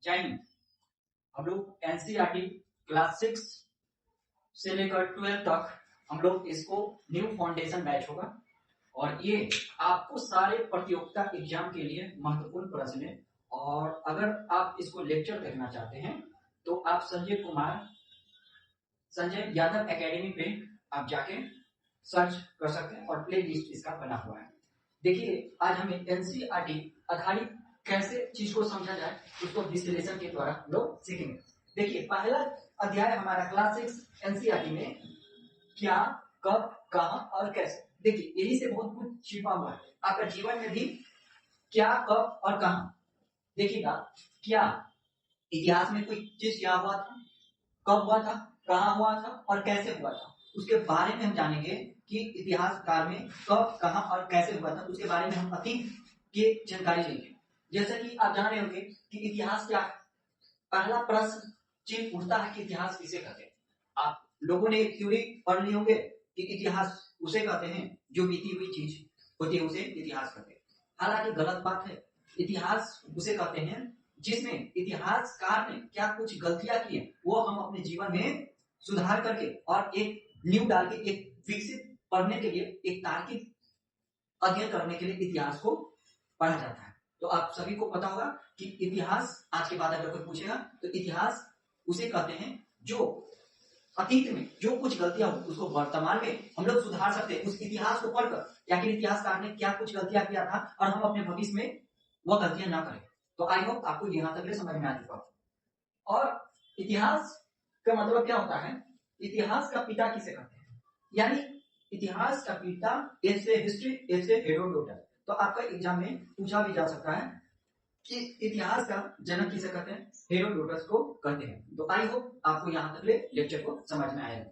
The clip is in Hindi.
जय हिंद। हम लोग एनसीईआरटी क्लास 6 से लेकर 12 तक हम लोग इसको न्यू फाउंडेशन बैच होगा और ये आपको सारे प्रतियोगिता एग्जाम के लिए महत्वपूर्ण प्रश्न है। और अगर आप इसको लेक्चर देखना चाहते हैं तो आप संजय यादव एकेडमी पे आप जाके सर्च कर सकते हैं और प्ले लिस्ट इसका बना हुआ है। देखिए, आज हमें एनसीईआरटी आधारित कैसे चीज को समझा जाए उसको विश्लेषण के द्वारा हम लोग सीखेंगे। देखिए, पहला अध्याय हमारा क्लास 6 एनसीईआरटी में क्या, कब, कहां और कैसे। देखिए, यही से बहुत कुछ छिपा हुआ है आपका जीवन में भी। क्या, कब और कहां। देखिएगा, क्या इतिहास में कोई चीज क्या हुआ था, कब हुआ था, कहां हुआ था और कैसे हुआ था, उसके बारे में हम जानेंगे कि इतिहास काल में कब, कहां और कैसे हुआ था। उसके बारे में हम अतीत की जानकारी लेंगे। जैसा कि आप जान रहे होंगे कि इतिहास क्या है। पहला प्रश्न चिन्ह उठता है कि इतिहास किसे कहते हैं। आप लोगों ने एक थ्योरी पढ़ ली होंगे कि इतिहास उसे कहते हैं जो बीती हुई चीज होती है, उसे इतिहास कहते हैं। हालांकि गलत बात है। इतिहास उसे कहते हैं जिसमें इतिहासकार ने क्या कुछ गलतियां की है, वो हम अपने जीवन में सुधार करके और एक न्यू डाल के एक विकसित पढ़ने के लिए, एक तार्किक अध्ययन करने के लिए इतिहास को पढ़ा जाता है। तो आप सभी को पता होगा कि इतिहास, आज के बाद अगर कोई पूछेगा तो इतिहास उसे कहते हैं जो अतीत में जो कुछ गलतियां हुई उसको वर्तमान में हम लोग सुधार सकते हैं, उस इतिहास को पढ़कर कि आखिर इतिहासकार ने क्या कुछ गलतियां किया था और हम अपने भविष्य में वह गलतियां ना करें। तो आई होप आपको यहां तक समझ में आ चुका हो। और इतिहास का मतलब क्या होता है, इतिहास का पिता किसे कहते हैं, यानी इतिहास का पिता ऐसे हिस्ट्री ऐसे हेरोडोटस। तो आपका एग्जाम में पूछा भी जा सकता है कि इतिहास का जनक किसे कहते हैं, हेरोडोटस को कहते हैं। तो आई होप आपको यहां तक लेक्चर को समझ में आएगा।